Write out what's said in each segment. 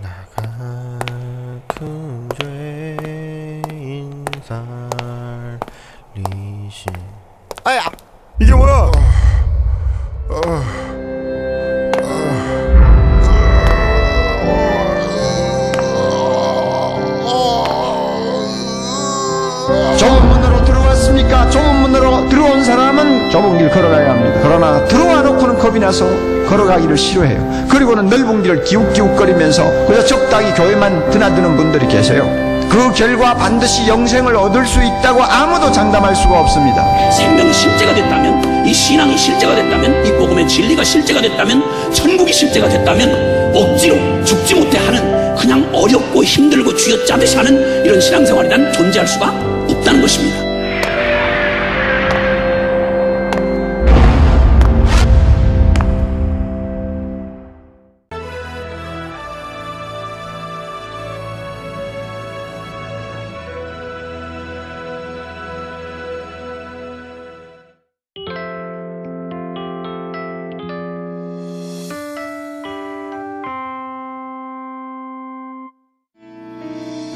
나 같은 죄인 살리신. 아야, 이게 뭐야? 좁은 문으로 들어왔습니까? 좁은 문으로 들어온 사람은 좁은 길 걸어가야 합니다. 그러나 들어와 놓고는 겁이 나서 걸어가기를 싫어해요. 그리고는 넓은 길을 기웃기웃거리면서 그래서 적당히 교회만 드나드는 분들이 계세요. 그 결과 반드시 영생을 얻을 수 있다고 아무도 장담할 수가 없습니다. 생명이 실제가 됐다면, 이 신앙이 실제가 됐다면, 이 복음의 진리가 실제가 됐다면, 천국이 실제가 됐다면 억지로 죽지 못해 하는, 그냥 어렵고 힘들고 쥐어짜듯이 하는 이런 신앙생활이란 존재할 수가 없다는 것입니다.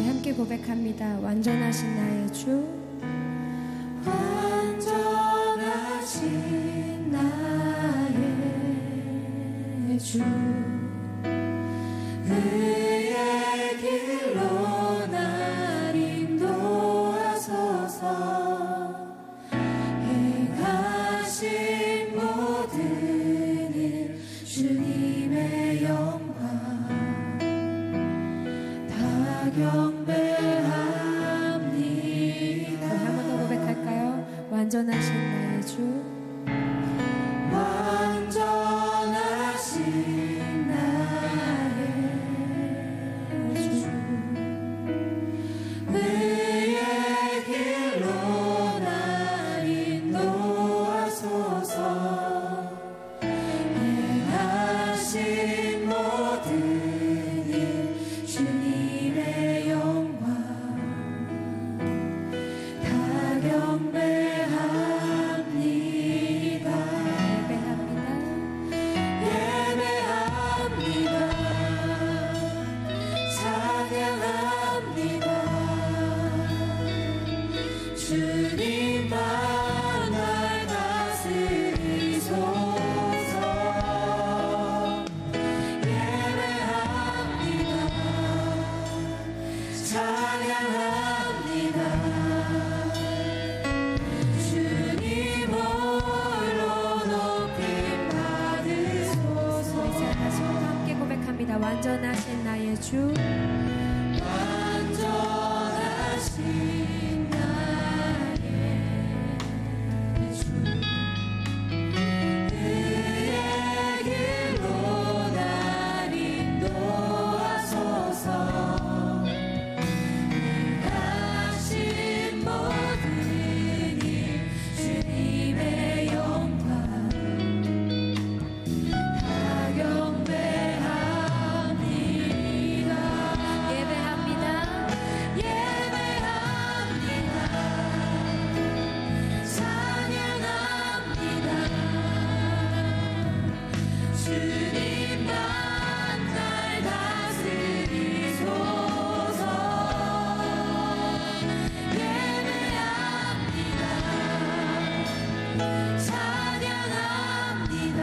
함께 고백합니다. 완전하신 나의 주, 완전하신 나의 주, 그의 길로 날 인도하소서. 행하신 모든 일 주님의 영광 경배합니다. 한 번 더 고백할까요? 완전하신 나의 주, 완전하신 나의 주, 그의 길로 날 인도하소서. 행하신 모든 일 주님의 영광 다 경배합니다. 예배합니다. 찬양합니다. 주님만 날 다스리소서. 예배합니다. 찬양합니다. 주님 홀로 높임 받으소서. 이제 다시 함께 고백합니다. 완전하신 나의 주, 완전하신 나의 주, 그의 길로 날 인도하소서. 하신 모든 일 주님의 영광 다 경배합니다. 예배합니다. 예배합니다. 찬양합니다. 주님만 날 다스리소서. 예배합니다. 찬양합니다.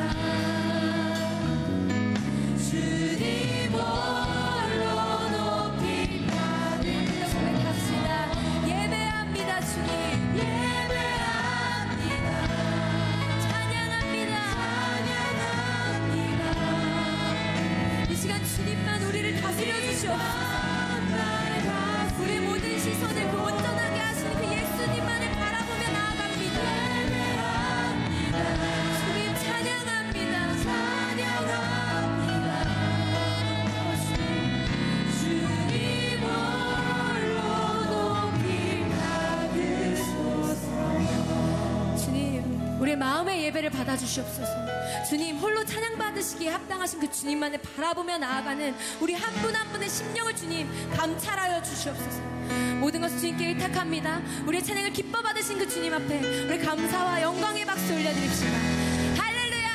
주님 홀로 높임 받으소서. 예배합니다. 주님 예배합니다. 찬양합니다. 찬양합니다. 이 시간 주님만 우리를 다스려 주시옵소서. 우리 모든 시선을 그 온전하게 하시는 그 예수님만을 바라보며 나아갑니다. 주님 찬양합니다. 찬양합니다. 주님 홀로 높임 받으소서. 주님, 우리의 마음의 예배를 받아주시옵소서. 주님 홀로 찬양받으시기에 합당하신 그 주님만을 바라보며 나아가는 우리 한 분 한 분의 심령을 주님 감찰하여 주시옵소서. 모든 것을 주님께 의탁합니다. 우리의 찬양을 기뻐 받으신 그 주님 앞에 우리 감사와 영광의 박수 올려드립시다. 할렐루야.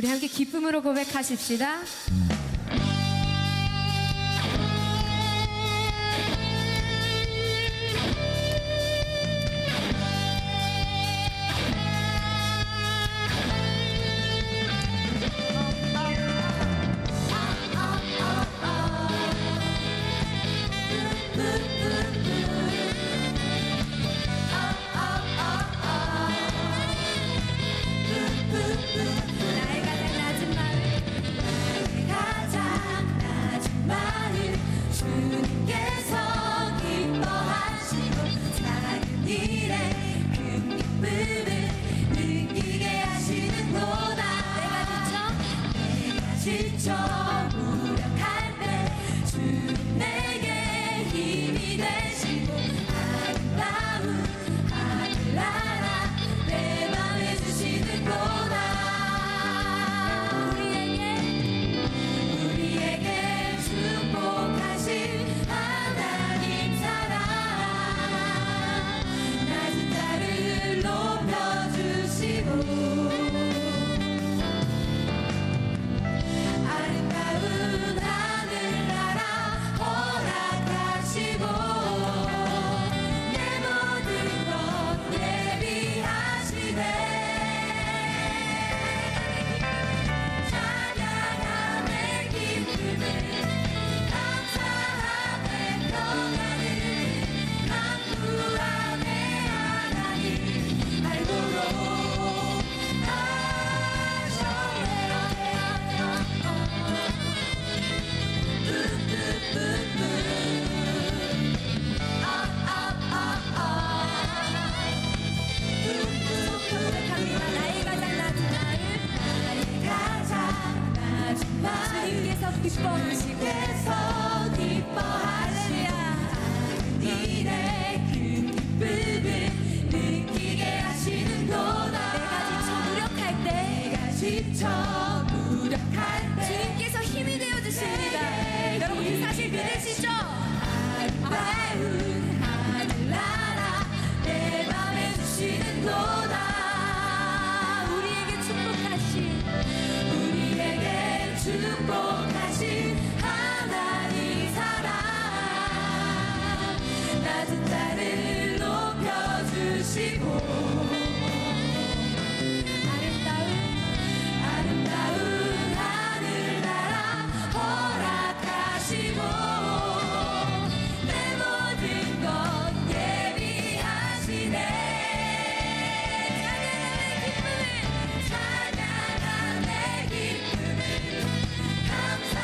우리 함께 기쁨으로 고백하십시다. 지쳐 무력할 때 주님 내게 힘이 되시고 아름다운 하늘나라 내 맘에 주시는구나. 우리에게 축복하신 하나님 사랑 낮은 자를 높여주시고 아름다운 하늘나라 허락하시고 내 모든 것 예비하시네. 찬양함의 기쁨을 감사함의 평안을 강구함의 하나님 알고로 주님께서 기뻐하시고 일의 큰 기쁨을 느끼게 하시는구나. 내가 지쳐 무력할 때 주님께서 힘이 되어 주십니다. 여러분 그 사실 믿으시죠? 아름다운 하늘나라 내 맘에 주시는구나. 우리에게 축복하신 하나님 사랑 낮은 자를 높여주시고 아름다운 하늘나라 허락하시고 내 모든 것 예비하시네. 찬양함의 기쁨을 감사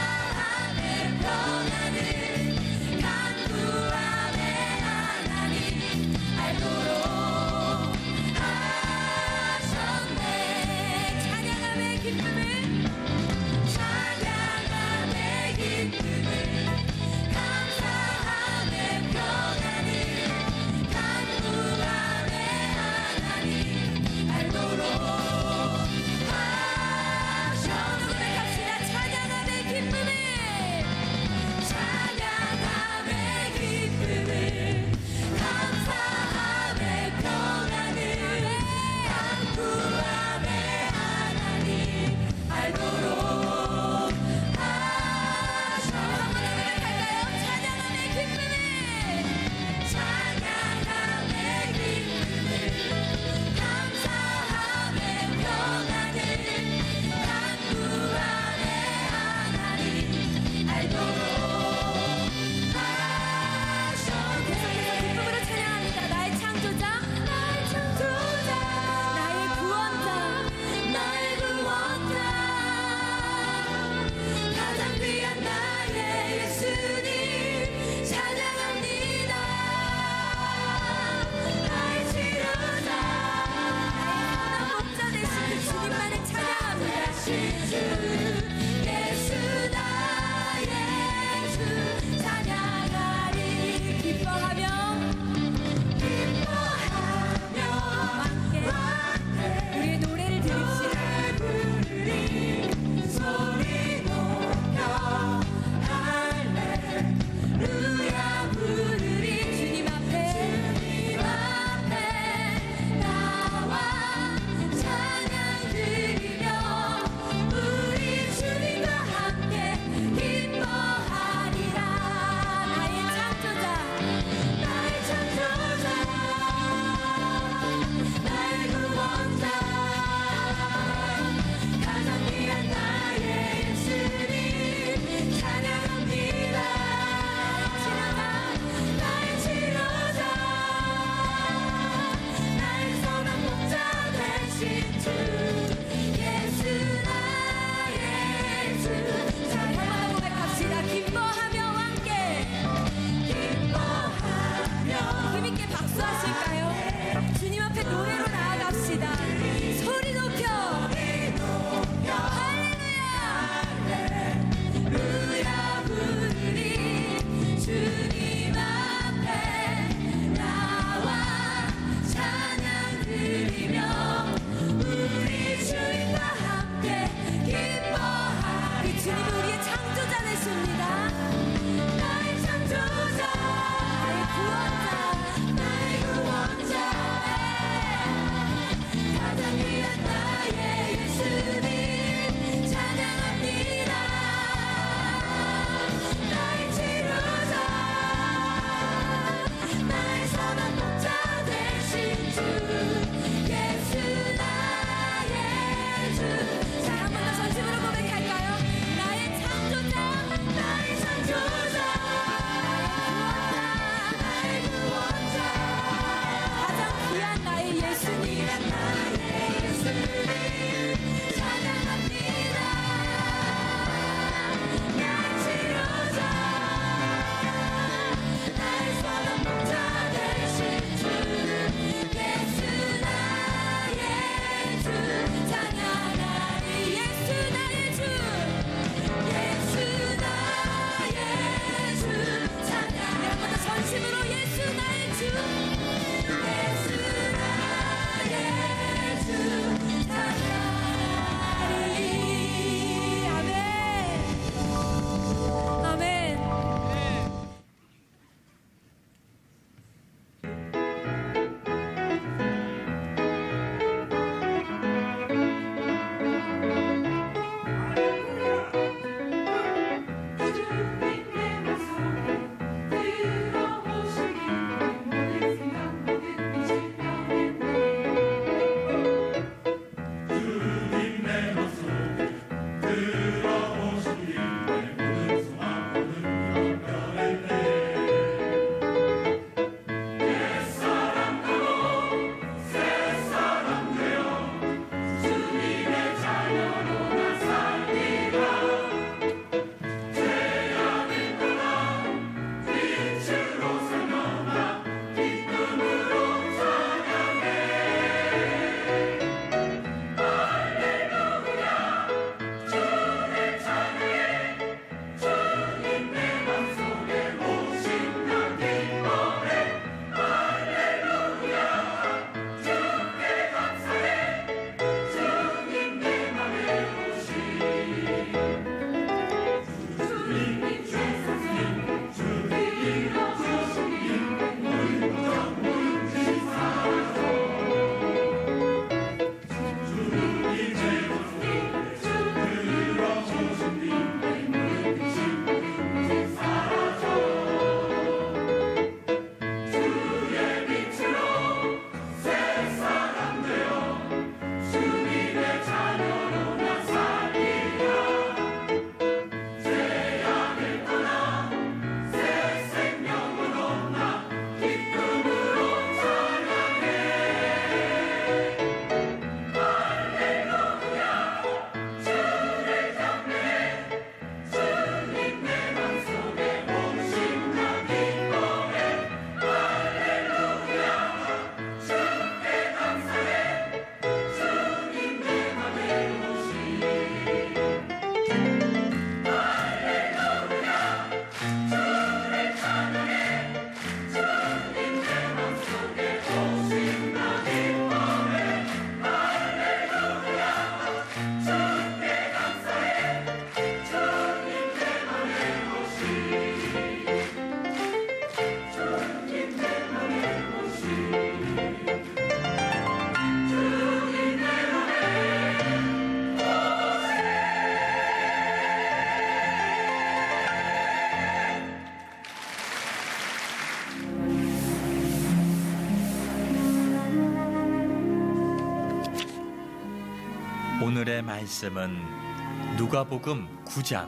오늘의 말씀은 누가복음 9장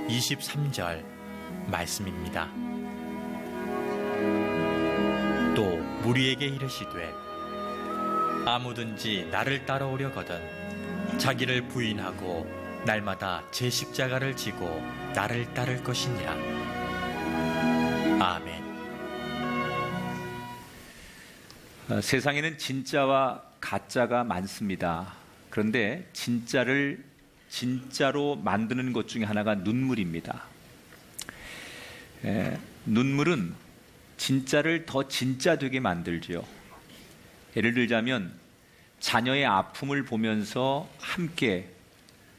23절 말씀입니다. 또 무리에게 이르시되 아무든지 나를 따라오려거든 자기를 부인하고 날마다 제 십자가를 지고 나를 따를 것이니라. 아멘. 세상에는 진짜와 가짜가 많습니다. 그런데 진짜를 진짜로 만드는 것 중에 하나가 눈물입니다. 눈물은 진짜를 더 진짜 되게 만들지요. 예를 들자면 자녀의 아픔을 보면서 함께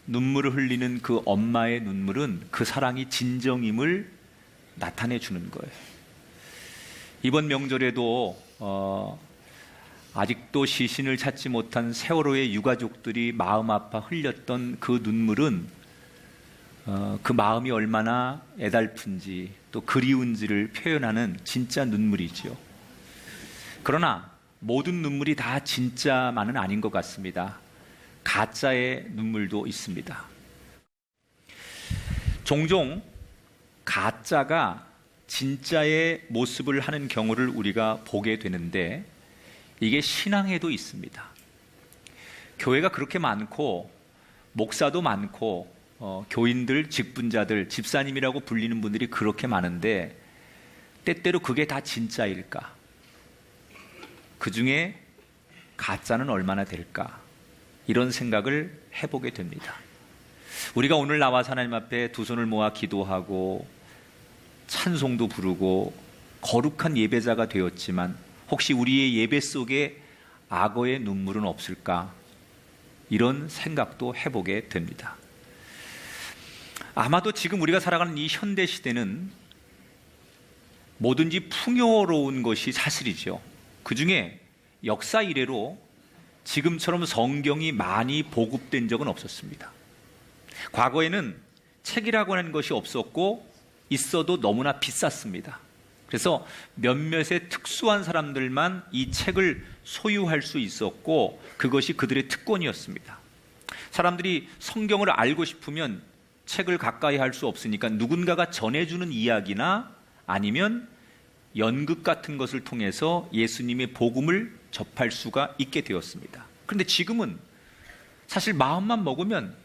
눈물을 흘리는 그 엄마의 눈물은 그 사랑이 진정임을 나타내 주는 거예요. 이번 명절에도 아직도 시신을 찾지 못한 세월호의 유가족들이 마음 아파 흘렸던 그 눈물은 그 마음이 얼마나 애달픈지 또 그리운지를 표현하는 진짜 눈물이지요. 그러나 모든 눈물이 다 진짜만은 아닌 것 같습니다. 가짜의 눈물도 있습니다. 종종 가짜가 진짜의 모습을 하는 경우를 우리가 보게 되는데 이게 신앙에도 있습니다. 교회가 그렇게 많고 목사도 많고 교인들, 직분자들, 집사님이라고 불리는 분들이 그렇게 많은데 때때로 그게 다 진짜일까? 그 중에 가짜는 얼마나 될까? 이런 생각을 해보게 됩니다. 우리가 오늘 나와서 하나님 앞에 두 손을 모아 기도하고 찬송도 부르고 거룩한 예배자가 되었지만 혹시 우리의 예배 속에 악어의 눈물은 없을까? 이런 생각도 해보게 됩니다. 아마도 지금 우리가 살아가는 이 현대 시대는 뭐든지 풍요로운 것이 사실이죠. 그 중에 역사 이래로 지금처럼 성경이 많이 보급된 적은 없었습니다. 과거에는 책이라고 하는 것이 없었고 있어도 너무나 비쌌습니다. 그래서 몇몇의 특수한 사람들만 이 책을 소유할 수 있었고 그것이 그들의 특권이었습니다. 사람들이 성경을 알고 싶으면 책을 가까이 할 수 없으니까 누군가가 전해주는 이야기나 아니면 연극 같은 것을 통해서 예수님의 복음을 접할 수가 있게 되었습니다. 그런데 지금은 사실 마음만 먹으면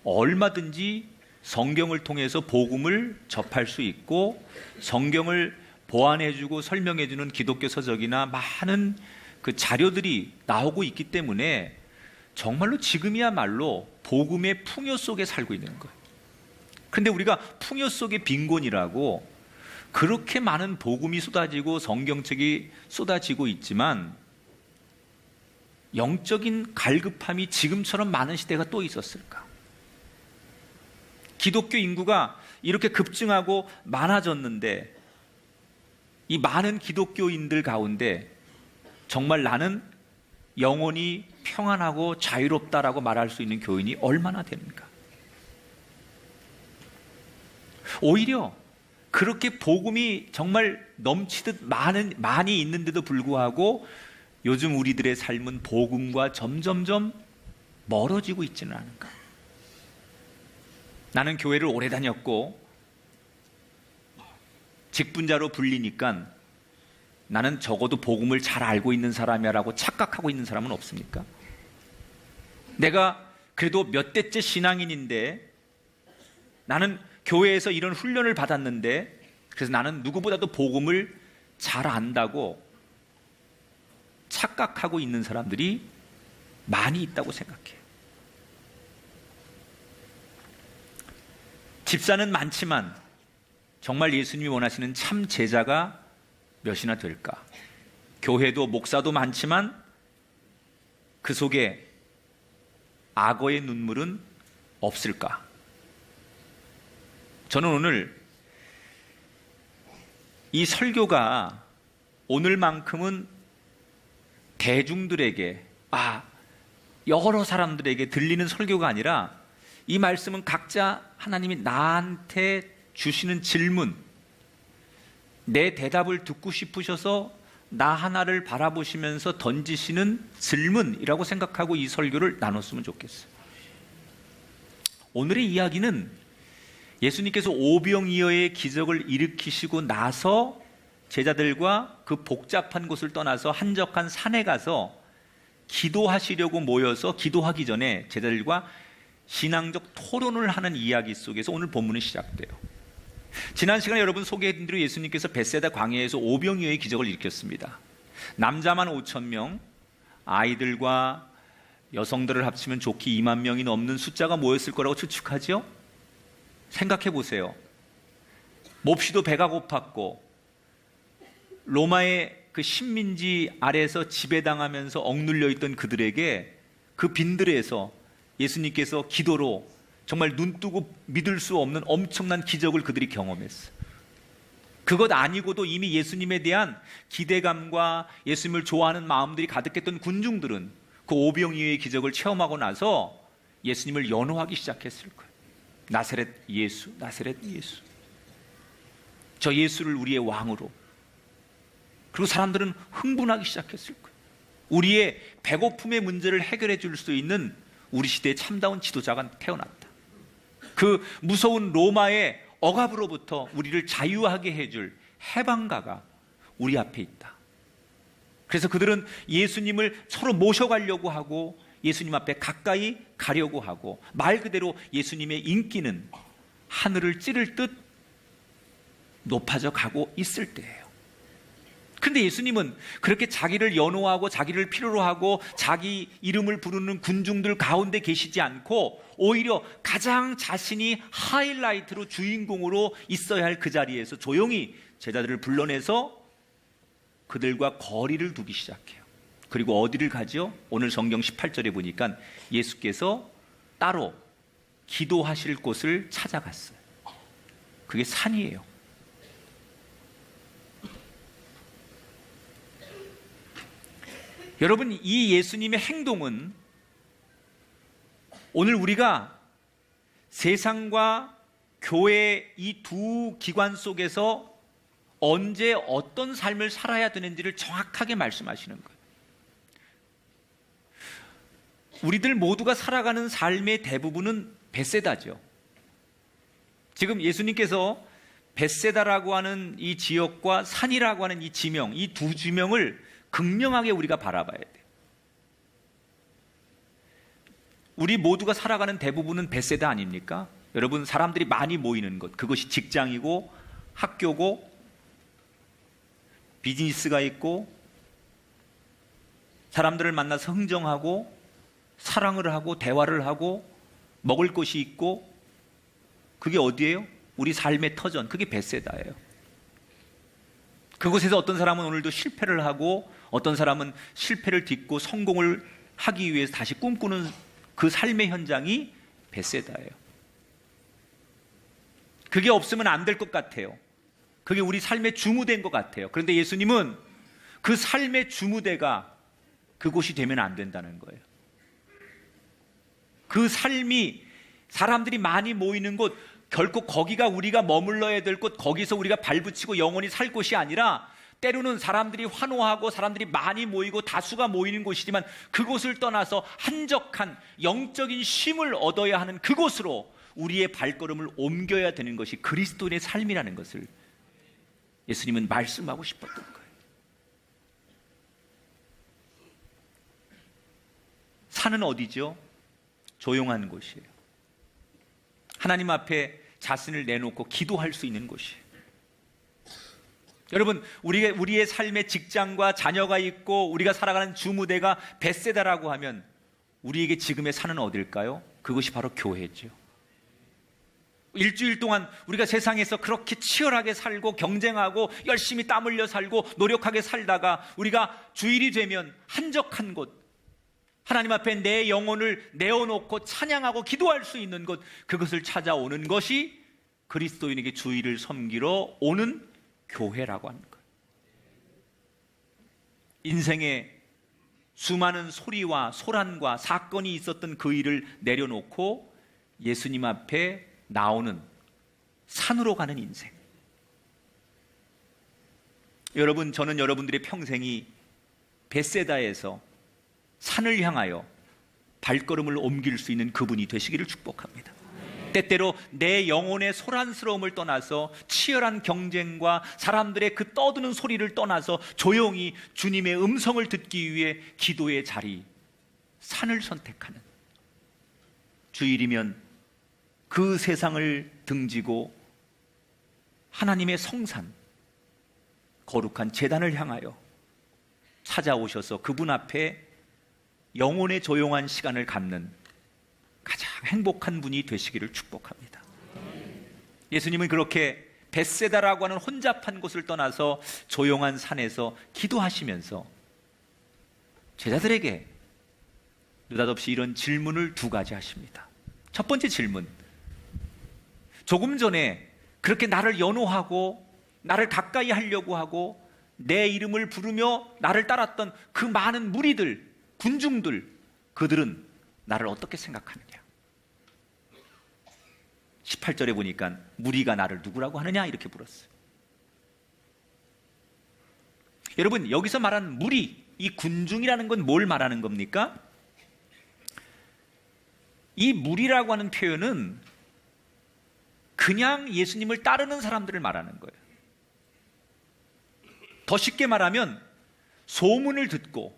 얼마든지 성경을 통해서 복음을 접할 수 있고 성경을 보완해주고 설명해주는 기독교 서적이나 많은 그 자료들이 나오고 있기 때문에 정말로 지금이야말로 복음의 풍요 속에 살고 있는 거예요. 그런데 우리가 풍요 속의 빈곤이라고 그렇게 많은 복음이 쏟아지고 성경책이 쏟아지고 있지만 영적인 갈급함이 지금처럼 많은 시대가 또 있었을까? 기독교 인구가 이렇게 급증하고 많아졌는데 이 많은 기독교인들 가운데 정말 나는 영혼이 평안하고 자유롭다라고 말할 수 있는 교인이 얼마나 되는가? 오히려 그렇게 복음이 정말 넘치듯 많이 있는데도 불구하고 요즘 우리들의 삶은 복음과 점점점 멀어지고 있지는 않은가? 나는 교회를 오래 다녔고 직분자로 불리니까 나는 적어도 복음을 잘 알고 있는 사람이라고 착각하고 있는 사람은 없습니까? 내가 그래도 몇 대째 신앙인인데 나는 교회에서 이런 훈련을 받았는데 그래서 나는 누구보다도 복음을 잘 안다고 착각하고 있는 사람들이 많이 있다고 생각해요. 집사는 많지만 정말 예수님이 원하시는 참 제자가 몇이나 될까? 교회도 목사도 많지만 그 속에 악어의 눈물은 없을까? 저는 오늘 이 설교가 오늘만큼은 대중들에게 여러 사람들에게 들리는 설교가 아니라 이 말씀은 각자 하나님이 나한테 주시는 질문, 내 대답을 듣고 싶으셔서 나 하나를 바라보시면서 던지시는 질문이라고 생각하고 이 설교를 나눴으면 좋겠어요. 오늘의 이야기는 예수님께서 오병이어의 기적을 일으키시고 나서 제자들과 그 복잡한 곳을 떠나서 한적한 산에 가서 기도하시려고 모여서 기도하기 전에 제자들과 신앙적 토론을 하는 이야기 속에서 오늘 본문이 시작돼요. 지난 시간에 여러분 소개해드린 대로 예수님께서 벳세다 광야에서 오병이어의 기적을 일으켰습니다. 남자만 5,000명, 아이들과 여성들을 합치면 좋게 2만 명이 넘는 숫자가 모였을 거라고 추측하죠? 생각해 보세요. 몹시도 배가 고팠고 로마의 그 식민지 아래에서 지배당하면서 억눌려 있던 그들에게 그 빈들에서 예수님께서 기도로 정말 눈뜨고 믿을 수 없는 엄청난 기적을 그들이 경험했어요. 그것 아니고도 이미 예수님에 대한 기대감과 예수님을 좋아하는 마음들이 가득했던 군중들은 그 오병이어의 기적을 체험하고 나서 예수님을 연호하기 시작했을 거예요. 나사렛 예수, 나사렛 예수. 저 예수를 우리의 왕으로. 그리고 사람들은 흥분하기 시작했을 거예요. 우리의 배고픔의 문제를 해결해 줄 수 있는 우리 시대의 참다운 지도자가 태어났다. 그 무서운 로마의 억압으로부터 우리를 자유하게 해줄 해방가가 우리 앞에 있다. 그래서 그들은 예수님을 서로 모셔가려고 하고 예수님 앞에 가까이 가려고 하고 말 그대로 예수님의 인기는 하늘을 찌를 듯 높아져 가고 있을 때예요. 그런데 예수님은 그렇게 자기를 연호하고 자기를 필요로 하고 자기 이름을 부르는 군중들 가운데 계시지 않고 오히려 가장 자신이 하이라이트로 주인공으로 있어야 할 그 자리에서 조용히 제자들을 불러내서 그들과 거리를 두기 시작해요. 그리고 어디를 가죠? 오늘 성경 18절에 보니까 예수께서 따로 기도하실 곳을 찾아갔어요. 그게 산이에요. 여러분, 이 예수님의 행동은 오늘 우리가 세상과 교회 이 두 기관 속에서 언제 어떤 삶을 살아야 되는지를 정확하게 말씀하시는 거예요. 우리들 모두가 살아가는 삶의 대부분은 벳세다죠. 지금 예수님께서 벳세다라고 하는 이 지역과 산이라고 하는 이 지명, 이 두 지명을 극명하게 우리가 바라봐야 돼요. 우리 모두가 살아가는 대부분은 벳세다 아닙니까? 여러분, 사람들이 많이 모이는 곳, 그것이 직장이고 학교고 비즈니스가 있고 사람들을 만나서 흥정하고 사랑을 하고 대화를 하고 먹을 것이 있고 그게 어디예요? 우리 삶의 터전, 그게 벳세다예요. 그곳에서 어떤 사람은 오늘도 실패를 하고 어떤 사람은 실패를 딛고 성공을 하기 위해서 다시 꿈꾸는 그 삶의 현장이 벳세다예요. 그게 없으면 안 될 것 같아요. 그게 우리 삶의 주무대인 것 같아요. 그런데 예수님은 그 삶의 주무대가 그곳이 되면 안 된다는 거예요. 그 삶이 사람들이 많이 모이는 곳, 결코 거기가 우리가 머물러야 될 곳, 거기서 우리가 발붙이고 영원히 살 곳이 아니라 때로는 사람들이 환호하고 사람들이 많이 모이고 다수가 모이는 곳이지만 그곳을 떠나서 한적한 영적인 쉼을 얻어야 하는 그곳으로 우리의 발걸음을 옮겨야 되는 것이 그리스도인의 삶이라는 것을 예수님은 말씀하고 싶었던 거예요. 산은 어디죠? 조용한 곳이에요. 하나님 앞에 자신을 내놓고 기도할 수 있는 곳이에요. 여러분, 우리의 삶의 직장과 자녀가 있고 우리가 살아가는 주무대가 벳세다라고 하면 우리에게 지금의 산은 어딜까요? 그것이 바로 교회죠. 일주일 동안 우리가 세상에서 그렇게 치열하게 살고 경쟁하고 열심히 땀 흘려 살고 노력하게 살다가 우리가 주일이 되면 한적한 곳, 하나님 앞에 내 영혼을 내어놓고 찬양하고 기도할 수 있는 곳, 그것을 찾아오는 것이 그리스도인에게 주일을 섬기러 오는 교회라고 하는 거예요. 인생에 수많은 소리와 소란과 사건이 있었던 그 일을 내려놓고 예수님 앞에 나오는 산으로 가는 인생. 여러분, 저는 여러분들의 평생이 벳세다에서 산을 향하여 발걸음을 옮길 수 있는 그분이 되시기를 축복합니다. 때때로 내 영혼의 소란스러움을 떠나서 치열한 경쟁과 사람들의 그 떠드는 소리를 떠나서 조용히 주님의 음성을 듣기 위해 기도의 자리, 산을 선택하는, 주일이면 그 세상을 등지고 하나님의 성산, 거룩한 제단을 향하여 찾아오셔서 그분 앞에 영혼의 조용한 시간을 갖는 가장 행복한 분이 되시기를 축복합니다. 예수님은 그렇게 벳세다라고 하는 혼잡한 곳을 떠나서 조용한 산에서 기도하시면서 제자들에게 느닷없이 이런 질문을 두 가지 하십니다. 첫 번째 질문, 조금 전에 그렇게 나를 연호하고 나를 가까이 하려고 하고 내 이름을 부르며 나를 따랐던 그 많은 무리들, 군중들, 그들은 나를 어떻게 생각하느냐? 18절에 보니까 무리가 나를 누구라고 하느냐 이렇게 물었어요. 여러분, 여기서 말하는 무리, 이 군중이라는 건 뭘 말하는 겁니까? 이 무리라고 하는 표현은 그냥 예수님을 따르는 사람들을 말하는 거예요. 더 쉽게 말하면 소문을 듣고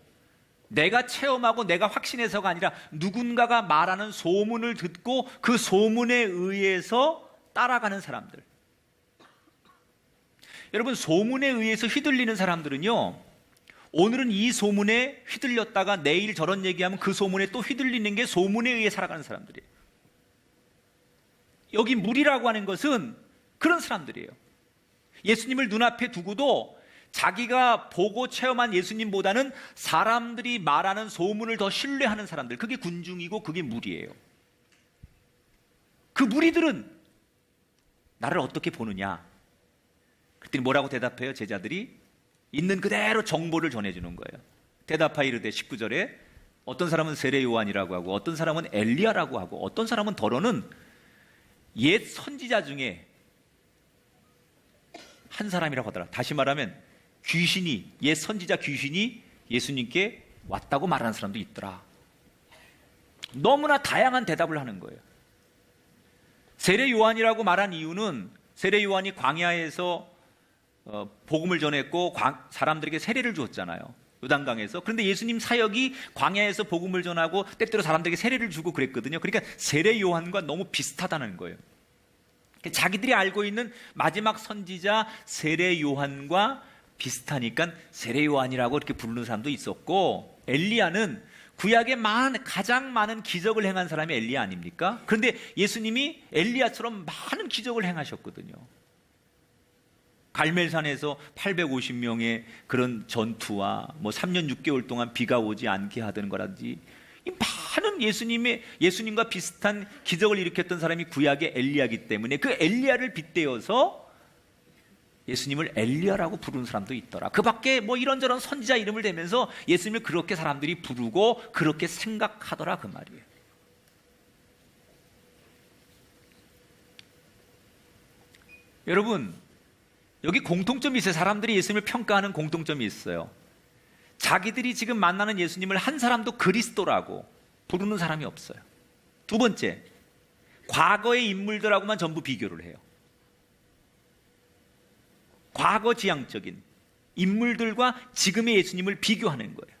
내가 체험하고 내가 확신해서가 아니라 누군가가 말하는 소문을 듣고 그 소문에 의해서 따라가는 사람들. 여러분, 소문에 의해서 휘둘리는 사람들은요, 오늘은 이 소문에 휘둘렸다가 내일 저런 얘기하면 그 소문에 또 휘둘리는 게 소문에 의해 살아가는 사람들이에요. 여기 무리라고 하는 것은 그런 사람들이에요. 예수님을 눈앞에 두고도 자기가 보고 체험한 예수님보다는 사람들이 말하는 소문을 더 신뢰하는 사람들, 그게 군중이고 그게 무리예요. 그 무리들은 나를 어떻게 보느냐? 그랬더니 뭐라고 대답해요? 제자들이 있는 그대로 정보를 전해주는 거예요. 대답하여 이르되 19절에 어떤 사람은 세례 요한이라고 하고 어떤 사람은 엘리야라고 하고 어떤 사람은 더러는 옛 선지자 중에 한 사람이라고 하더라. 다시 말하면 귀신이, 옛 선지자 귀신이 예수님께 왔다고 말하는 사람도 있더라. 너무나 다양한 대답을 하는 거예요. 세례 요한이라고 말한 이유는 세례 요한이 광야에서 복음을 전했고 사람들에게 세례를 주었잖아요. 요단강에서. 그런데 예수님 사역이 광야에서 복음을 전하고 때때로 사람들에게 세례를 주고 그랬거든요. 그러니까 세례 요한과 너무 비슷하다는 거예요. 자기들이 알고 있는 마지막 선지자 세례 요한과 비슷하니까 세례 요한이라고 이렇게 부르는 사람도 있었고, 엘리야는 구약에 가장 많은 기적을 행한 사람이 엘리야 아닙니까? 그런데 예수님이 엘리야처럼 많은 기적을 행하셨거든요. 갈멜산에서 850명의 그런 전투와 3년 6개월 동안 비가 오지 않게 하던 거라든지, 이 많은 예수님과 비슷한 기적을 일으켰던 사람이 구약의 엘리야이기 때문에 그 엘리야를 빗대어서 예수님을 엘리야라고 부르는 사람도 있더라. 그 밖에 이런저런 선지자 이름을 대면서 예수님을 그렇게 사람들이 부르고 그렇게 생각하더라, 그 말이에요. 여러분, 여기 공통점이 있어요. 사람들이 예수님을 평가하는 공통점이 있어요. 자기들이 지금 만나는 예수님을 한 사람도 그리스도라고 부르는 사람이 없어요. 두 번째, 과거의 인물들하고만 전부 비교를 해요. 과거 지향적인 인물들과 지금의 예수님을 비교하는 거예요.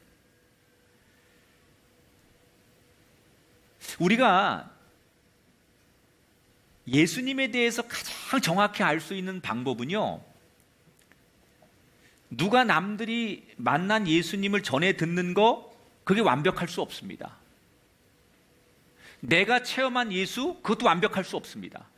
우리가 예수님에 대해서 가장 정확히 알 수 있는 방법은요, 누가 남들이 만난 예수님을 전해 듣는 거, 그게 완벽할 수 없습니다. 내가 체험한 예수, 그것도 완벽할 수 없습니다.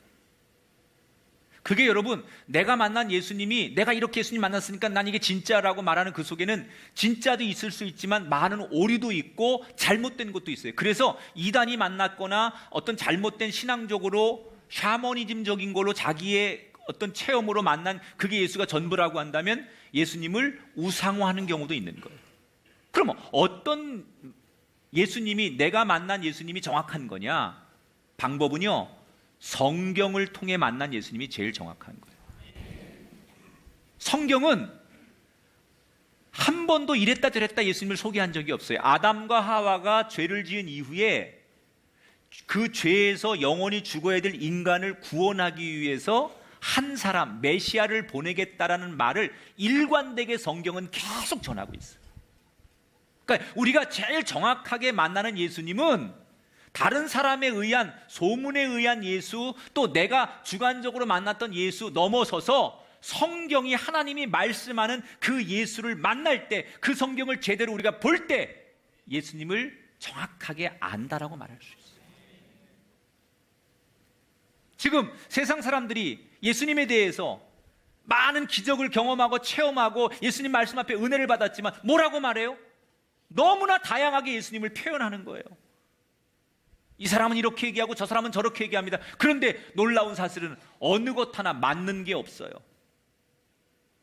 그게 여러분, 내가 만난 예수님이, 내가 이렇게 예수님 만났으니까 난 이게 진짜라고 말하는 그 속에는 진짜도 있을 수 있지만 많은 오류도 있고 잘못된 것도 있어요. 그래서 이단이 만났거나 어떤 잘못된 신앙적으로 샤머니즘적인 걸로 자기의 어떤 체험으로 만난 그게 예수가 전부라고 한다면 예수님을 우상화하는 경우도 있는 거예요. 그러면 어떤 예수님이, 내가 만난 예수님이 정확한 거냐? 방법은요, 성경을 통해 만난 예수님이 제일 정확한 거예요. 성경은 한 번도 이랬다 저랬다 예수님을 소개한 적이 없어요. 아담과 하와가 죄를 지은 이후에 그 죄에서 영원히 죽어야 될 인간을 구원하기 위해서 한 사람, 메시아를 보내겠다라는 말을 일관되게 성경은 계속 전하고 있어요. 그러니까 우리가 제일 정확하게 만나는 예수님은 다른 사람에 의한, 소문에 의한 예수, 또 내가 주관적으로 만났던 예수 넘어서서 성경이, 하나님이 말씀하는 그 예수를 만날 때, 그 성경을 제대로 우리가 볼 때 예수님을 정확하게 안다라고 말할 수 있어요. 지금 세상 사람들이 예수님에 대해서 많은 기적을 경험하고 체험하고 예수님 말씀 앞에 은혜를 받았지만 뭐라고 말해요? 너무나 다양하게 예수님을 표현하는 거예요. 이 사람은 이렇게 얘기하고 저 사람은 저렇게 얘기합니다. 그런데 놀라운 사실은 어느 것 하나 맞는 게 없어요.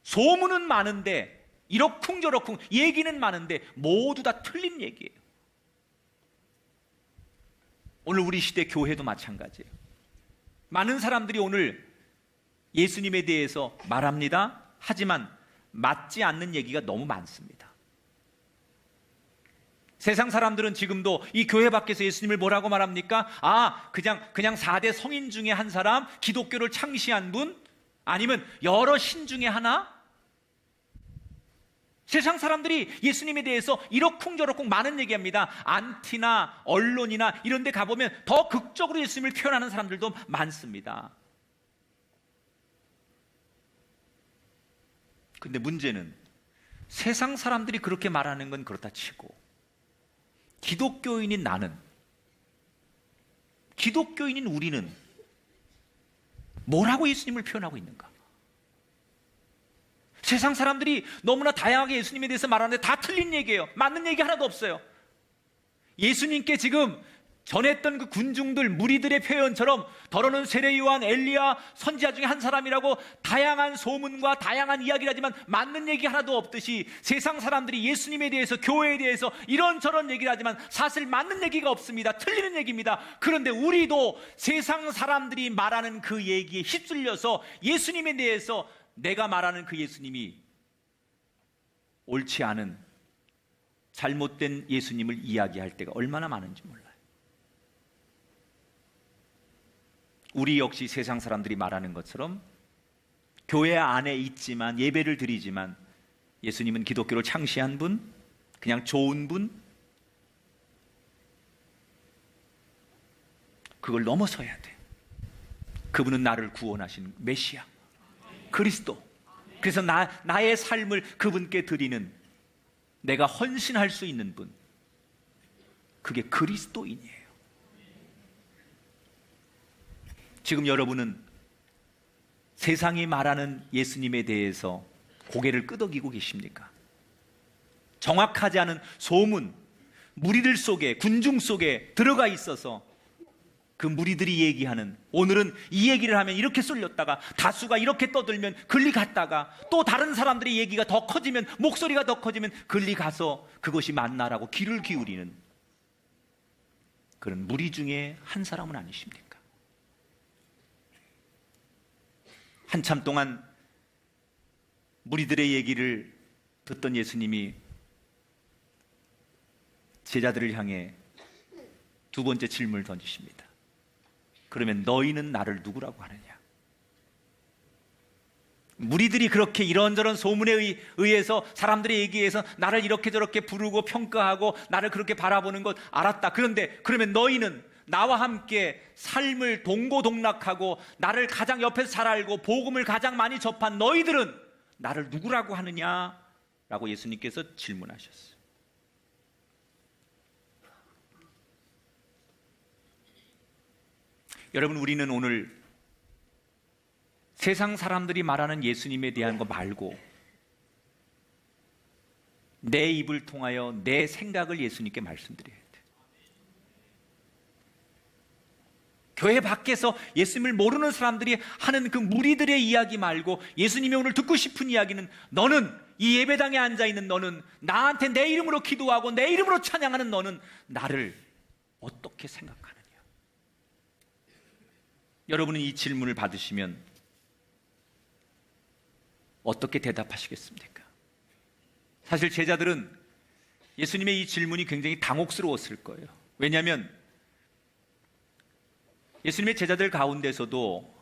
소문은 많은데 이러쿵저러쿵 얘기는 많은데 모두 다 틀린 얘기예요. 오늘 우리 시대 교회도 마찬가지예요. 많은 사람들이 오늘 예수님에 대해서 말합니다. 하지만 맞지 않는 얘기가 너무 많습니다. 세상 사람들은 지금도 이 교회 밖에서 예수님을 뭐라고 말합니까? 그냥 4대 성인 중에 한 사람, 기독교를 창시한 분, 아니면 여러 신 중에 하나? 세상 사람들이 예수님에 대해서 이러쿵저러쿵 많은 얘기합니다. 안티나 언론이나 이런 데 가보면 더 극적으로 예수님을 표현하는 사람들도 많습니다. 근데 문제는 세상 사람들이 그렇게 말하는 건 그렇다 치고 기독교인인 나는, 기독교인인 우리는 뭐라고 예수님을 표현하고 있는가? 세상 사람들이 너무나 다양하게 예수님에 대해서 말하는데 다 틀린 얘기예요. 맞는 얘기 하나도 없어요. 예수님께 지금 전했던 그 군중들, 무리들의 표현처럼 더러는 세례 요한, 엘리야, 선지자 중에 한 사람이라고 다양한 소문과 다양한 이야기를 하지만 맞는 얘기 하나도 없듯이 세상 사람들이 예수님에 대해서, 교회에 대해서 이런저런 얘기를 하지만 사실 맞는 얘기가 없습니다. 틀리는 얘기입니다. 그런데 우리도 세상 사람들이 말하는 그 얘기에 휩쓸려서 예수님에 대해서 내가 말하는 그 예수님이 옳지 않은, 잘못된 예수님을 이야기할 때가 얼마나 많은지 몰라요. 우리 역시 세상 사람들이 말하는 것처럼 교회 안에 있지만, 예배를 드리지만 예수님은 기독교를 창시한 분, 그냥 좋은 분, 그걸 넘어서야 돼. 그분은 나를 구원하신 메시아, 그리스도. 그래서 나의 삶을 그분께 드리는, 내가 헌신할 수 있는 분, 그게 그리스도인이에요. 지금 여러분은 세상이 말하는 예수님에 대해서 고개를 끄덕이고 계십니까? 정확하지 않은 소문, 무리들 속에, 군중 속에 들어가 있어서 그 무리들이 얘기하는, 오늘은 이 얘기를 하면 이렇게 쏠렸다가 다수가 이렇게 떠들면 글리 갔다가 또 다른 사람들의 얘기가 더 커지면, 목소리가 더 커지면 글리 가서 그것이 맞나라고 귀를 기울이는 그런 무리 중에 한 사람은 아니십니까? 한참 동안 무리들의 얘기를 듣던 예수님이 제자들을 향해 두 번째 질문을 던지십니다. 그러면 너희는 나를 누구라고 하느냐? 무리들이 그렇게 이런저런 소문에 의해서, 사람들의 얘기에서 나를 이렇게 저렇게 부르고 평가하고 나를 그렇게 바라보는 것 알았다. 그런데 그러면 너희는, 나와 함께 삶을 동고동락하고 나를 가장 옆에서 잘 알고 복음을 가장 많이 접한 너희들은 나를 누구라고 하느냐? 라고 예수님께서 질문하셨어요. 여러분, 우리는 오늘 세상 사람들이 말하는 예수님에 대한 거 말고 내 입을 통하여 내 생각을 예수님께 말씀드려야 돼요. 교회 밖에서 예수님을 모르는 사람들이 하는 그 무리들의 이야기 말고 예수님이 오늘 듣고 싶은 이야기는, 너는, 이 예배당에 앉아있는 너는, 나한테 내 이름으로 기도하고 내 이름으로 찬양하는 너는 나를 어떻게 생각하느냐? 여러분은 이 질문을 받으시면 어떻게 대답하시겠습니까? 사실 제자들은 예수님의 이 질문이 굉장히 당혹스러웠을 거예요. 왜냐하면 예수님의 제자들 가운데서도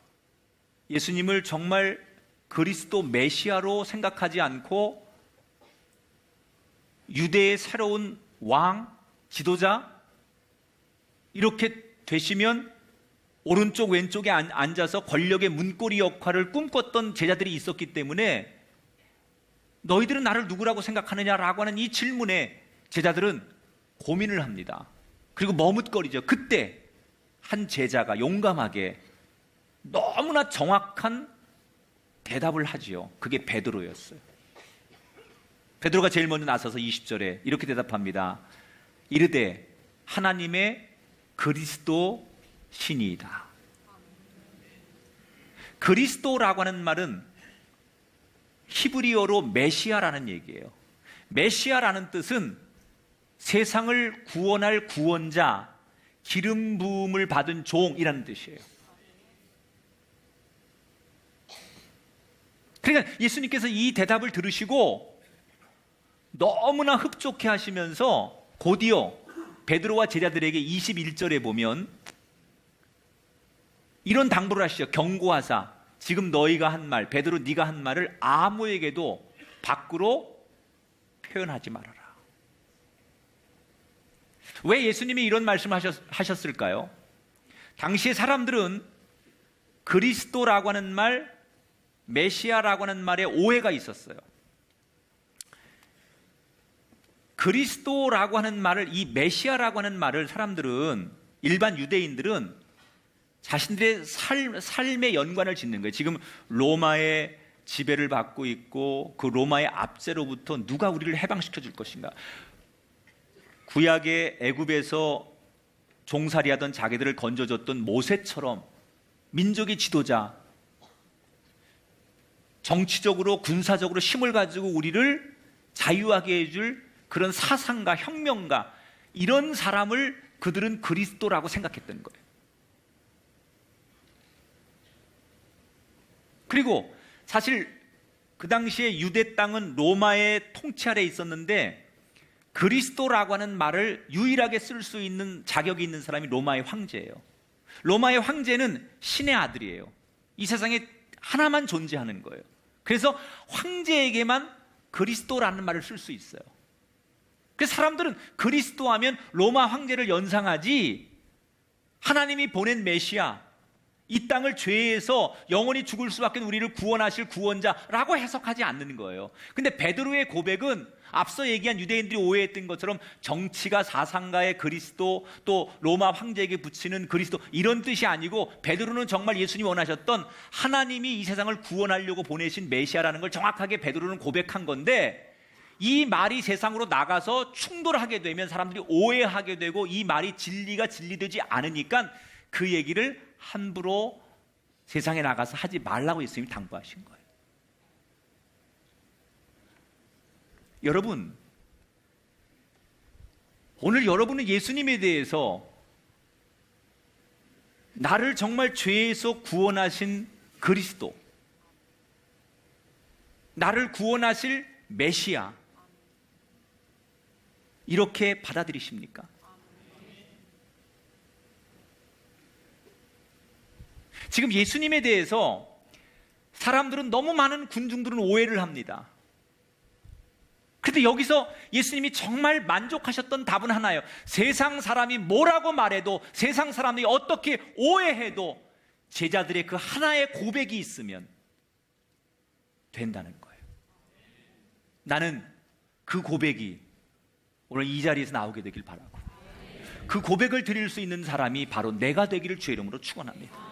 예수님을 정말 그리스도 메시아로 생각하지 않고 유대의 새로운 왕, 지도자 이렇게 되시면 오른쪽 왼쪽에 앉아서 권력의 문고리 역할을 꿈꿨던 제자들이 있었기 때문에 너희들은 나를 누구라고 생각하느냐라고 하는 이 질문에 제자들은 고민을 합니다. 그리고 머뭇거리죠. 그때 한 제자가 용감하게 너무나 정확한 대답을 하지요. 그게 베드로였어요. 베드로가 제일 먼저 나서서 20절에 이렇게 대답합니다. 이르되 하나님의 그리스도 신이이다. 그리스도라고 하는 말은 히브리어로 메시아라는 얘기예요. 메시아라는 뜻은 세상을 구원할 구원자, 기름 부음을 받은 종이라는 뜻이에요. 그러니까 예수님께서 이 대답을 들으시고 너무나 흡족해 하시면서 곧이어 베드로와 제자들에게 21절에 보면 이런 당부를 하시죠. 경고하사 지금 너희가 한 말, 베드로 네가 한 말을 아무에게도 밖으로 표현하지 말아라. 왜 예수님이 이런 말씀을 하셨을까요? 당시의 사람들은 그리스도라고 하는 말, 메시아라고 하는 말에 오해가 있었어요. 그리스도라고 하는 말을, 이 메시아라고 하는 말을 사람들은, 일반 유대인들은 자신들의 삶의 연관을 짓는 거예요. 지금 로마의 지배를 받고 있고 그 로마의 압제로부터 누가 우리를 해방시켜 줄 것인가. 구약의 애굽에서 종살이하던 자기들을 건져줬던 모세처럼 민족의 지도자, 정치적으로 군사적으로 힘을 가지고 우리를 자유하게 해줄 그런 사상가, 혁명가, 이런 사람을 그들은 그리스도라고 생각했던 거예요. 그리고 사실 그 당시에 유대 땅은 로마의 통치 아래에 있었는데 그리스도라고 하는 말을 유일하게 쓸 수 있는 자격이 있는 사람이 로마의 황제예요. 로마의 황제는 신의 아들이에요. 이 세상에 하나만 존재하는 거예요. 그래서 황제에게만 그리스도라는 말을 쓸 수 있어요. 그래서 사람들은 그리스도 하면 로마 황제를 연상하지 하나님이 보낸 메시아, 이 땅을 죄에서 영원히 죽을 수밖에 우리를 구원하실 구원자라고 해석하지 않는 거예요. 근데 베드로의 고백은 앞서 얘기한 유대인들이 오해했던 것처럼 정치가 사상가의 그리스도, 또 로마 황제에게 붙이는 그리스도, 이런 뜻이 아니고 베드로는 정말 예수님이 원하셨던 하나님이 이 세상을 구원하려고 보내신 메시아라는 걸 정확하게 베드로는 고백한 건데, 이 말이 세상으로 나가서 충돌하게 되면 사람들이 오해하게 되고 이 말이 진리가 진리되지 않으니까 그 얘기를 함부로 세상에 나가서 하지 말라고 예수님이 당부하신 거예요. 여러분, 오늘 여러분은 예수님에 대해서 나를 정말 죄에서 구원하신 그리스도, 나를 구원하실 메시아, 이렇게 받아들이십니까? 지금 예수님에 대해서 사람들은, 너무 많은 군중들은 오해를 합니다. 그런데 여기서 예수님이 정말 만족하셨던 답은 하나예요. 세상 사람이 뭐라고 말해도, 세상 사람이 어떻게 오해해도 제자들의 그 하나의 고백이 있으면 된다는 거예요. 나는 그 고백이 오늘 이 자리에서 나오게 되길 바라고, 그 고백을 드릴 수 있는 사람이 바로 내가 되기를 주의 이름으로 축원합니다.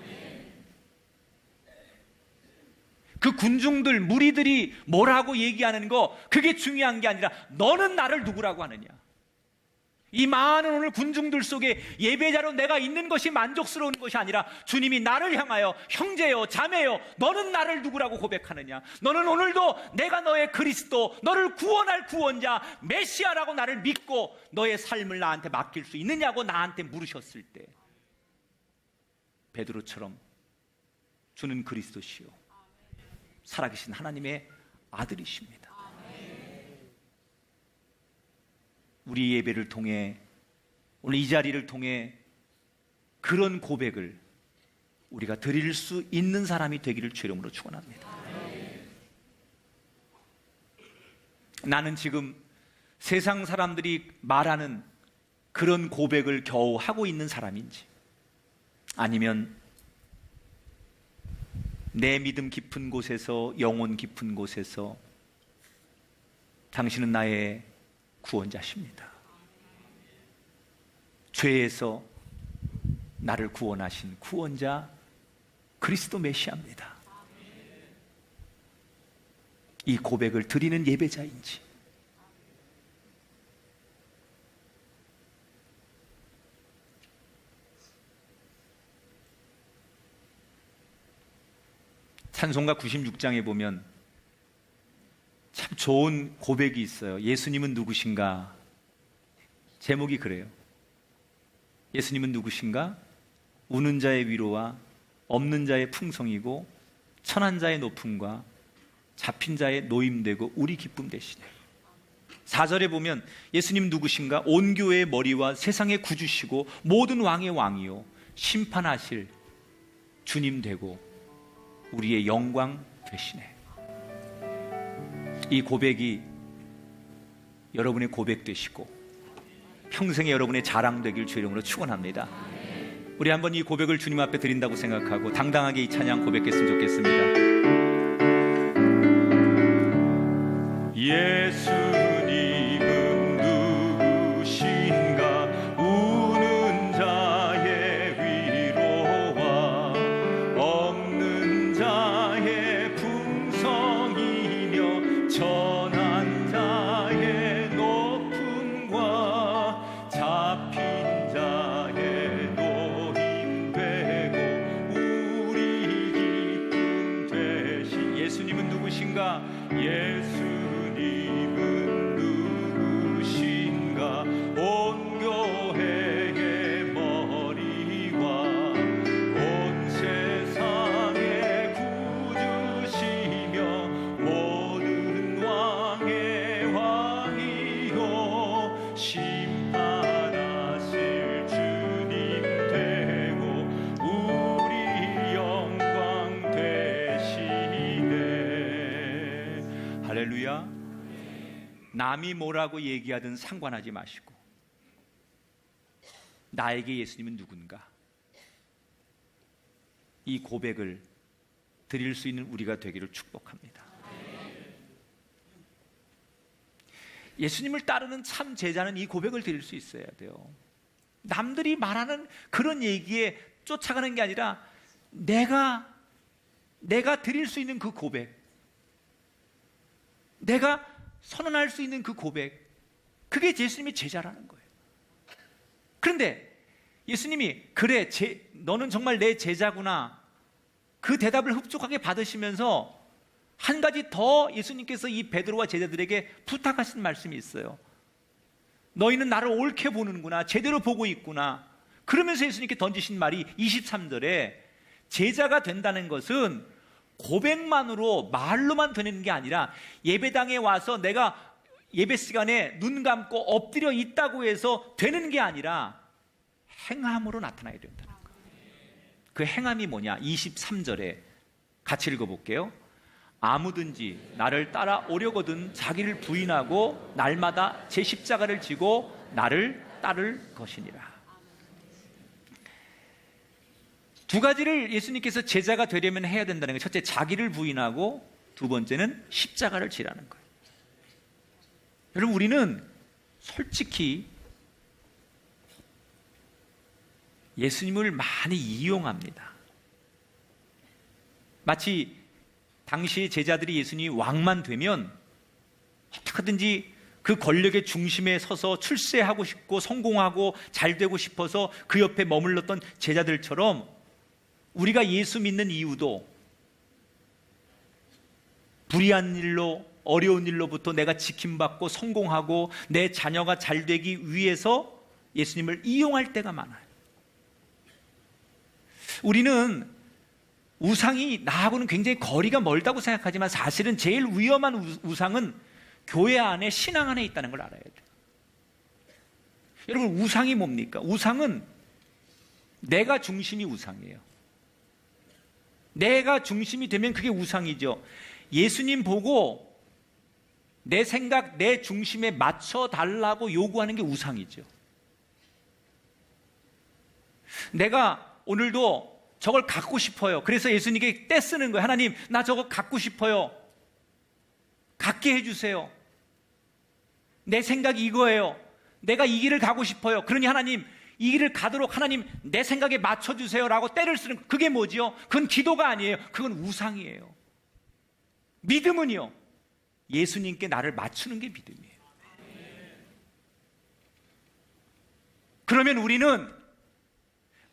그 군중들, 무리들이 뭐라고 얘기하는 거, 그게 중요한 게 아니라 너는 나를 누구라고 하느냐. 이 많은 오늘 군중들 속에 예배자로 내가 있는 것이 만족스러운 것이 아니라 주님이 나를 향하여 형제요, 자매요, 너는 나를 누구라고 고백하느냐. 너는 오늘도 내가 너의 그리스도, 너를 구원할 구원자, 메시아라고 나를 믿고 너의 삶을 나한테 맡길 수 있느냐고 나한테 물으셨을 때, 베드로처럼 주는 그리스도시요, 살아계신 하나님의 아들이십니다. 우리 예배를 통해, 오늘 이 자리를 통해 그런 고백을 우리가 드릴 수 있는 사람이 되기를 주의 이름으로 축원합니다. 나는 지금 세상 사람들이 말하는 그런 고백을 겨우 하고 있는 사람인지, 아니면 내 믿음 깊은 곳에서, 영혼 깊은 곳에서 당신은 나의 구원자십니다. 죄에서 나를 구원하신 구원자 그리스도 메시아입니다. 이 고백을 드리는 예배자인지, 찬송가 96장에 보면 참 좋은 고백이 있어요. 예수님은 누구신가? 제목이 그래요. 예수님은 누구신가? 우는 자의 위로와 없는 자의 풍성이고 천한 자의 높음과 잡힌 자의 노임되고 우리 기쁨 되시네. 4절에 보면 예수님 누구신가? 온 교회의 머리와 세상의 구주시고 모든 왕의 왕이요 심판하실 주님 되고 우리의 영광 되시네. 이 고백이 여러분의 고백 되시고 평생에 여러분의 자랑 되길 주의 이름으로 축원합니다. 우리 한번 이 고백을 주님 앞에 드린다고 생각하고 당당하게 이 찬양 고백했으면 좋겠습니다. 예수님은 누구신가? 우는 자의 위로와 없는 자의 풍성이며 천한 자의 높음과 잡힌 자의 노임되고 우리 기쁨 되신 예수님은 누구신가? 예수님은 누구신가? 온 교회의 머리와 온 세상의 구주시며 모든 왕의 왕이요 심판하실 주님 되고 우리 영광 되시네. 할렐루야. 남이 뭐라고 얘기하든 상관하지 마시고 나에게 예수님은 누군가? 이 고백을 드릴 수 있는 우리가 되기를 축복합니다. 예수님을 따르는 참 제자는 이 고백을 드릴 수 있어야 돼요. 남들이 말하는 그런 얘기에 쫓아가는 게 아니라 내가 드릴 수 있는 그 고백, 내가 선언할 수 있는 그 고백, 그게 예수님의 제자라는 거예요. 그런데 예수님이 그래, 너는 정말 내 제자구나, 그 대답을 흡족하게 받으시면서 한 가지 더 예수님께서 이 베드로와 제자들에게 부탁하신 말씀이 있어요. 너희는 나를 옳게 보는구나, 제대로 보고 있구나. 그러면서 예수님께 던지신 말이 23절에 제자가 된다는 것은 고백만으로, 말로만 되는 게 아니라 예배당에 와서 내가 예배 시간에 눈 감고 엎드려 있다고 해서 되는 게 아니라 행함으로 나타나야 된다는 거예요. 그 행함이 뭐냐? 23절에 같이 읽어볼게요. 아무든지 나를 따라오려거든 자기를 부인하고 날마다 제 십자가를 지고 나를 따를 것이니라. 두 가지를 예수님께서 제자가 되려면 해야 된다는 거예요. 첫째, 자기를 부인하고, 두 번째는 십자가를 지라는 거예요. 여러분, 우리는 솔직히 예수님을 많이 이용합니다. 마치 당시 제자들이 예수님이 왕만 되면 어떻게든지 그 권력의 중심에 서서 출세하고 싶고 성공하고 잘 되고 싶어서 그 옆에 머물렀던 제자들처럼 우리가 예수 믿는 이유도 불의한 일로, 어려운 일로부터 내가 지킴받고 성공하고 내 자녀가 잘 되기 위해서 예수님을 이용할 때가 많아요. 우리는 우상이 나하고는 굉장히 거리가 멀다고 생각하지만 사실은 제일 위험한 우상은 교회 안에, 신앙 안에 있다는 걸 알아야 돼요. 여러분, 우상이 뭡니까? 우상은 내가 중심이 우상이에요. 내가 중심이 되면 그게 우상이죠. 예수님 보고 내 생각, 내 중심에 맞춰 달라고 요구하는 게 우상이죠. 내가 오늘도 저걸 갖고 싶어요. 그래서 예수님께 떼쓰는 거예요. 하나님, 나 저거 갖고 싶어요. 갖게 해주세요. 내 생각이 이거예요. 내가 이 길을 가고 싶어요. 그러니 하나님, 이 길을 가도록 하나님 내 생각에 맞춰주세요 라고 때를 쓰는, 그게 뭐지요? 그건 기도가 아니에요. 그건 우상이에요. 믿음은요, 예수님께 나를 맞추는 게 믿음이에요. 그러면 우리는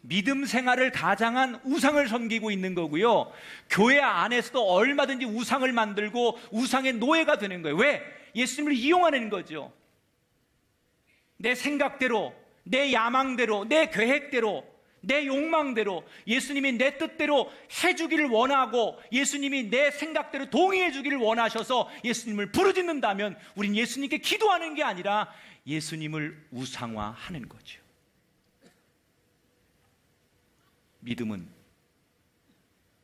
믿음 생활을 가장한 우상을 섬기고 있는 거고요, 교회 안에서도 얼마든지 우상을 만들고 우상의 노예가 되는 거예요. 왜? 예수님을 이용하는 거죠. 내 생각대로, 내 야망대로, 내 계획대로, 내 욕망대로 예수님이 내 뜻대로 해주기를 원하고 예수님이 내 생각대로 동의해주기를 원하셔서 예수님을 부르짖는다면 우린 예수님께 기도하는 게 아니라 예수님을 우상화하는 거죠. 믿음은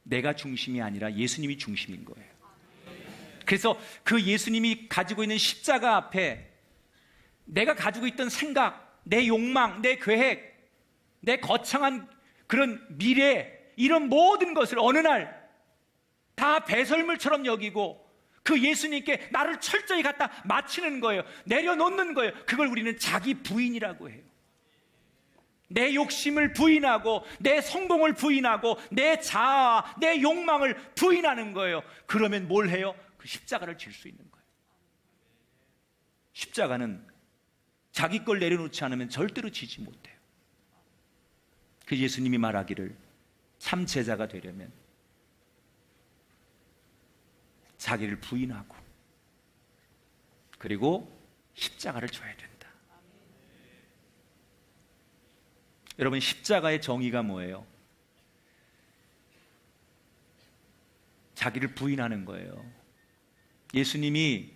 내가 중심이 아니라 예수님이 중심인 거예요. 그래서 그 예수님이 가지고 있는 십자가 앞에 내가 가지고 있던 생각, 내 욕망, 내 계획, 내 거창한 그런 미래, 이런 모든 것을 어느 날 다 배설물처럼 여기고 그 예수님께 나를 철저히 갖다 맞추는 거예요. 내려놓는 거예요. 그걸 우리는 자기 부인이라고 해요. 내 욕심을 부인하고 내 성공을 부인하고 내 자아, 내 욕망을 부인하는 거예요. 그러면 뭘 해요? 그 십자가를 질 수 있는 거예요. 십자가는 자기 걸 내려놓지 않으면 절대로 지지 못해요. 그 예수님이 말하기를 참 제자가 되려면 자기를 부인하고 그리고 십자가를 져야 된다. 여러분, 십자가의 정의가 뭐예요? 자기를 부인하는 거예요. 예수님이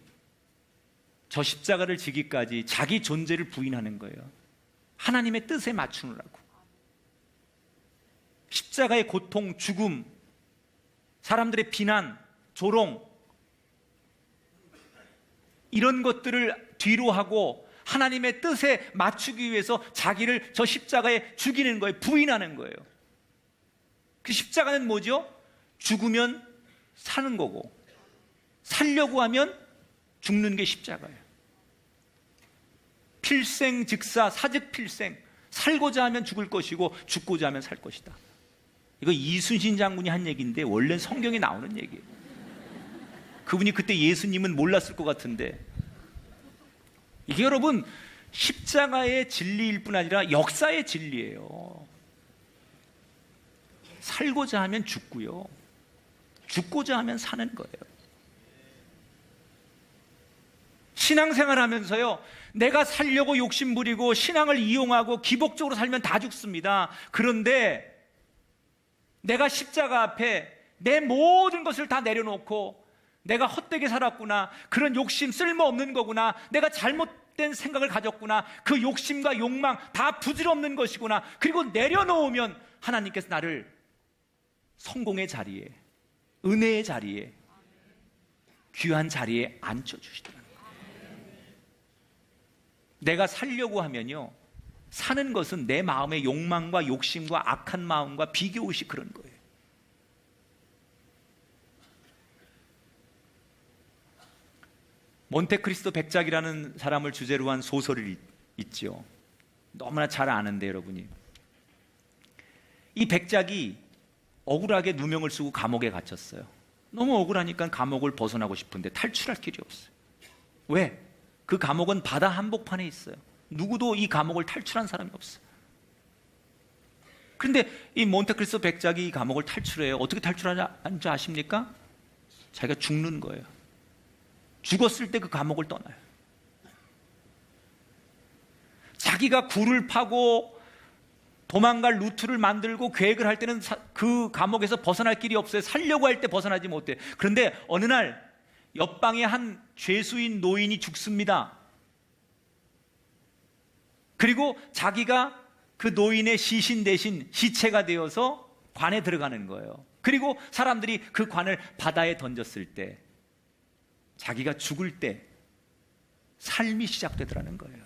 저 십자가를 지기까지 자기 존재를 부인하는 거예요. 하나님의 뜻에 맞추느라고. 십자가의 고통, 죽음, 사람들의 비난, 조롱, 이런 것들을 뒤로 하고 하나님의 뜻에 맞추기 위해서 자기를 저 십자가에 죽이는 거예요. 부인하는 거예요. 그 십자가는 뭐죠? 죽으면 사는 거고 살려고 하면 죽는 게 십자가예요. 필생즉사, 사즉필생. 살고자 하면 죽을 것이고 죽고자 하면 살 것이다. 이거 이순신 장군이 한 얘기인데 원래 성경에 나오는 얘기예요. 그분이 그때 예수님은 몰랐을 것 같은데, 이게 여러분 십자가의 진리일 뿐 아니라 역사의 진리예요. 살고자 하면 죽고요, 죽고자 하면 사는 거예요. 신앙생활 하면서요, 내가 살려고 욕심부리고 신앙을 이용하고 기복적으로 살면 다 죽습니다. 그런데 내가 십자가 앞에 내 모든 것을 다 내려놓고 내가 헛되게 살았구나, 그런 욕심 쓸모없는 거구나, 내가 잘못된 생각을 가졌구나, 그 욕심과 욕망 다 부질없는 것이구나, 그리고 내려놓으면 하나님께서 나를 성공의 자리에, 은혜의 자리에, 귀한 자리에 앉혀주시더라고요. 내가 살려고 하면요, 사는 것은 내 마음의 욕망과 욕심과 악한 마음과 비교의식, 그런 거예요. 몬테크리스토 백작이라는 사람을 주제로 한 소설이 있죠. 너무나 잘 아는데 여러분이, 이 백작이 억울하게 누명을 쓰고 감옥에 갇혔어요. 너무 억울하니까 감옥을 벗어나고 싶은데 탈출할 길이 없어요. 왜? 그 감옥은 바다 한복판에 있어요. 누구도 이 감옥을 탈출한 사람이 없어요. 그런데 이 몬테크리스토 백작이 이 감옥을 탈출해요. 어떻게 탈출하는지 아십니까? 자기가 죽는 거예요. 죽었을 때 그 감옥을 떠나요. 자기가 굴을 파고 도망갈 루트를 만들고 계획을 할 때는 그 감옥에서 벗어날 길이 없어요. 살려고 할 때 벗어나지 못해. 그런데 어느 날 옆방의 한 죄수인 노인이 죽습니다. 그리고 자기가 그 노인의 시신 대신 시체가 되어서 관에 들어가는 거예요. 그리고 사람들이 그 관을 바다에 던졌을 때 자기가 죽을 때 삶이 시작되더라는 거예요.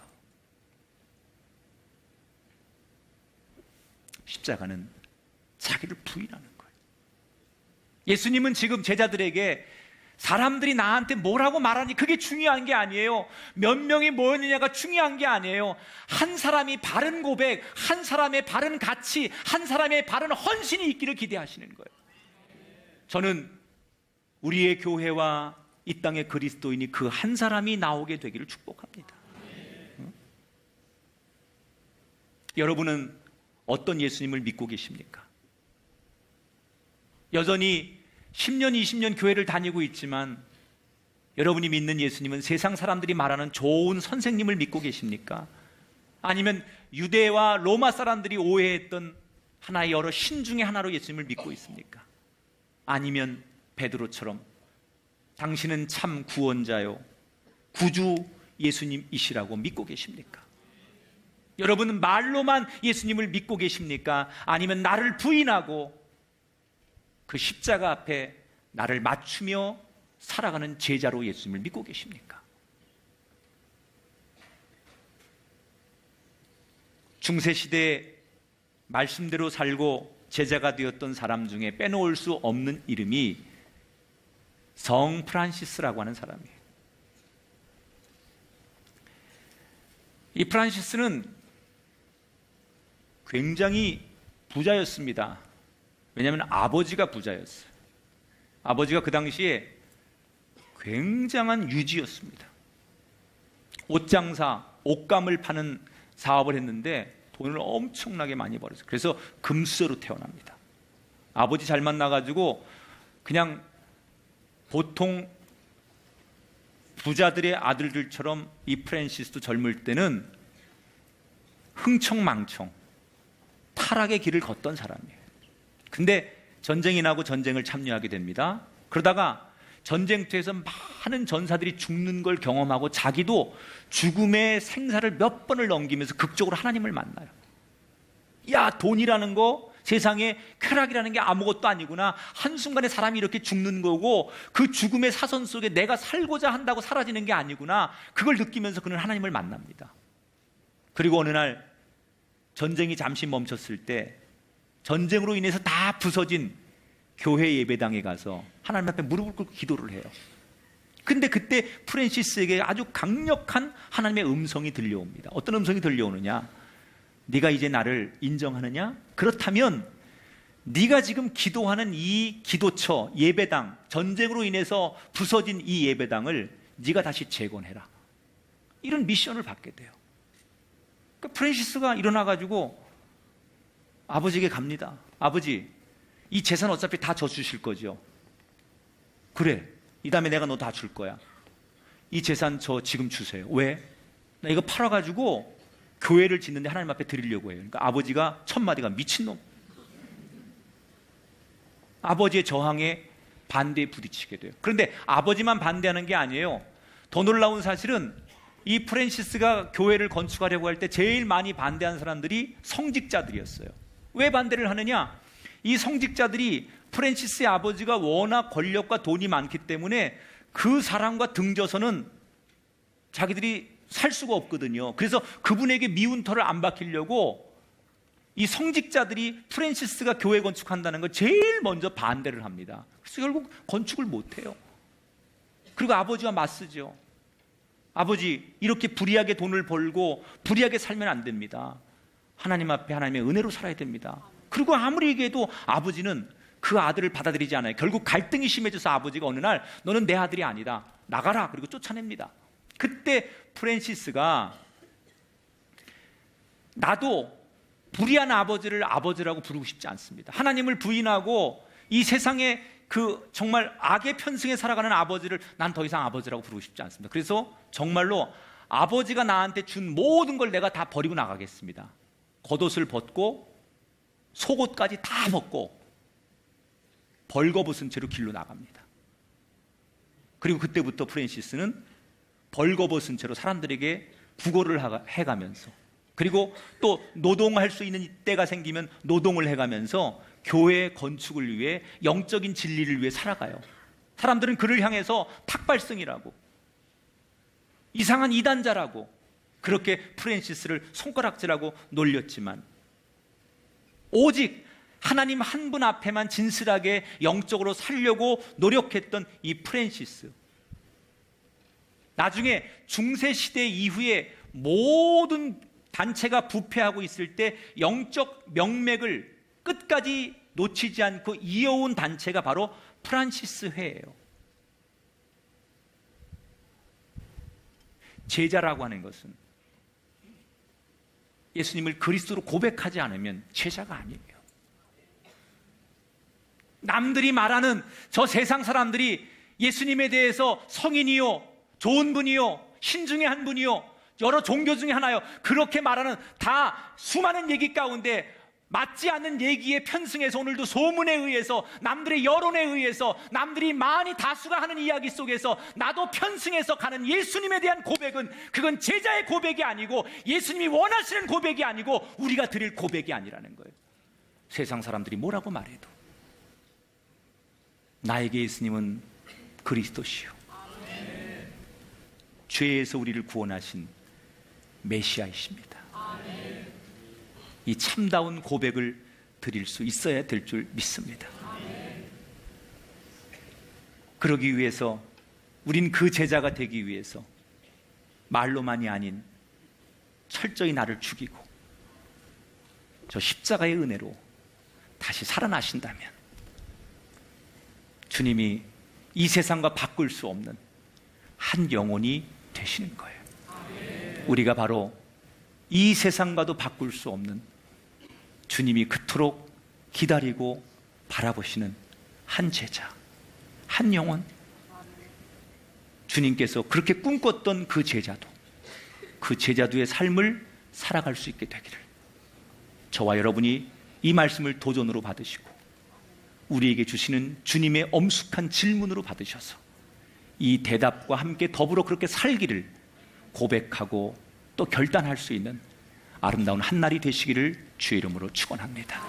십자가는 자기를 부인하는 거예요. 예수님은 지금 제자들에게 사람들이 나한테 뭐라고 말하니 그게 중요한 게 아니에요. 몇 명이 모였느냐가 중요한 게 아니에요. 한 사람이 바른 고백, 한 사람의 바른 가치, 한 사람의 바른 헌신이 있기를 기대하시는 거예요. 저는 우리의 교회와 이 땅의 그리스도인이 그 한 사람이 나오게 되기를 축복합니다. 여러분은 어떤 예수님을 믿고 계십니까? 여전히 10년, 20년 교회를 다니고 있지만 여러분이 믿는 예수님은 세상 사람들이 말하는 좋은 선생님을 믿고 계십니까? 아니면 유대와 로마 사람들이 오해했던 하나의 여러 신 중에 하나로 예수님을 믿고 있습니까? 아니면 베드로처럼 당신은 참 구원자요, 구주 예수님이시라고 믿고 계십니까? 여러분은 말로만 예수님을 믿고 계십니까? 아니면 나를 부인하고 그 십자가 앞에 나를 맞추며 살아가는 제자로 예수님을 믿고 계십니까? 중세시대에 말씀대로 살고 제자가 되었던 사람 중에 빼놓을 수 없는 이름이 성 프란시스라고 하는 사람이에요. 이 프란시스는 굉장히 부자였습니다. 왜냐하면 아버지가 부자였어요. 아버지가 그 당시에 굉장한 유지였습니다. 옷장사, 옷감을 파는 사업을 했는데 돈을 엄청나게 많이 벌었어요. 그래서 금수저로 태어납니다. 아버지 잘 만나가지고 그냥 보통 부자들의 아들들처럼 이 프란시스도 젊을 때는 흥청망청 타락의 길을 걷던 사람이에요. 근데 전쟁이 나고 전쟁을 참여하게 됩니다. 그러다가 전쟁터에서 많은 전사들이 죽는 걸 경험하고 자기도 죽음의 생사를 몇 번을 넘기면서 극적으로 하나님을 만나요. 야, 돈이라는 거, 세상에 쾌락이라는 게 아무것도 아니구나. 한순간에 사람이 이렇게 죽는 거고 그 죽음의 사선 속에 내가 살고자 한다고 사라지는 게 아니구나. 그걸 느끼면서 그는 하나님을 만납니다. 그리고 어느 날 전쟁이 잠시 멈췄을 때 전쟁으로 인해서 다 부서진 교회 예배당에 가서 하나님 앞에 무릎을 꿇고 기도를 해요. 근데 그때 프란시스에게 아주 강력한 하나님의 음성이 들려옵니다. 어떤 음성이 들려오느냐? 네가 이제 나를 인정하느냐? 그렇다면 네가 지금 기도하는 이 기도처, 예배당, 전쟁으로 인해서 부서진 이 예배당을 네가 다시 재건해라. 이런 미션을 받게 돼요. 그러니까 프란시스가 일어나가지고 아버지에게 갑니다. 아버지, 이 재산 어차피 다 저 주실 거죠? 그래, 이 다음에 내가 너 다 줄 거야. 이 재산 저 지금 주세요. 왜? 나 이거 팔아가지고 교회를 짓는데 하나님 앞에 드리려고 해요. 그러니까 아버지가 첫 마디가 미친놈. 아버지의 저항에 반대에 부딪히게 돼요. 그런데 아버지만 반대하는 게 아니에요. 더 놀라운 사실은 이 프란시스가 교회를 건축하려고 할 때 제일 많이 반대한 사람들이 성직자들이었어요. 왜 반대를 하느냐? 이 성직자들이 프란시스의 아버지가 워낙 권력과 돈이 많기 때문에 그 사람과 등져서는 자기들이 살 수가 없거든요. 그래서 그분에게 미운 털을 안 박히려고 이 성직자들이 프란시스가 교회 건축한다는 걸 제일 먼저 반대를 합니다. 그래서 결국 건축을 못해요. 그리고 아버지와 맞서죠. 아버지, 이렇게 불의하게 돈을 벌고 불의하게 살면 안 됩니다. 하나님 앞에 하나님의 은혜로 살아야 됩니다. 그리고 아무리 얘기해도 아버지는 그 아들을 받아들이지 않아요. 결국 갈등이 심해져서 아버지가 어느 날 너는 내 아들이 아니다, 나가라, 그리고 쫓아냅니다. 그때 프란시스가 나도 불의한 아버지를 아버지라고 부르고 싶지 않습니다. 하나님을 부인하고 이 세상에 그 정말 악의 편승에 살아가는 아버지를 난 더 이상 아버지라고 부르고 싶지 않습니다. 그래서 정말로 아버지가 나한테 준 모든 걸 내가 다 버리고 나가겠습니다. 겉옷을 벗고 속옷까지 다 벗고 벌거벗은 채로 길로 나갑니다. 그리고 그때부터 프란시스는 벌거벗은 채로 사람들에게 구걸을 해가면서 그리고 또 노동할 수 있는 때가 생기면 노동을 해가면서 교회 건축을 위해, 영적인 진리를 위해 살아가요. 사람들은 그를 향해서 탁발성이라고, 이상한 이단자라고, 그렇게 프랜시스를 손가락질하고 놀렸지만, 오직 하나님 한 분 앞에만 진실하게 영적으로 살려고 노력했던 이 프랜시스, 나중에 중세시대 이후에 모든 단체가 부패하고 있을 때 영적 명맥을 끝까지 놓치지 않고 이어온 단체가 바로 프란시스 회예요. 제자라고 하는 것은 예수님을 그리스도로 고백하지 않으면 제자가 아니에요. 남들이 말하는 저 세상 사람들이 예수님에 대해서 성인이요, 좋은 분이요, 신중의 한 분이요, 여러 종교 중에 하나요, 그렇게 말하는 다 수많은 얘기 가운데 맞지 않는 얘기에 편승해서 오늘도 소문에 의해서, 남들의 여론에 의해서, 남들이 많이 다수가 하는 이야기 속에서 나도 편승해서 가는 예수님에 대한 고백은, 그건 제자의 고백이 아니고 예수님이 원하시는 고백이 아니고 우리가 드릴 고백이 아니라는 거예요. 세상 사람들이 뭐라고 말해도 나에게 예수님은 그리스도시요, 죄에서 우리를 구원하신 메시아이십니다. 이 참다운 고백을 드릴 수 있어야 될 줄 믿습니다. 그러기 위해서 우린 그 제자가 되기 위해서 말로만이 아닌 철저히 나를 죽이고 저 십자가의 은혜로 다시 살아나신다면 주님이 이 세상과 바꿀 수 없는 한 영혼이 되시는 거예요. 우리가 바로 이 세상과도 바꿀 수 없는, 주님이 그토록 기다리고 바라보시는 한 제자, 한 영혼, 주님께서 그렇게 꿈꿨던 그 제자도, 그 제자도의 삶을 살아갈 수 있게 되기를 저와 여러분이 이 말씀을 도전으로 받으시고 우리에게 주시는 주님의 엄숙한 질문으로 받으셔서 이 대답과 함께 더불어 그렇게 살기를 고백하고 또 결단할 수 있는 아름다운 한날이 되시기를 주의 이름으로 축원합니다.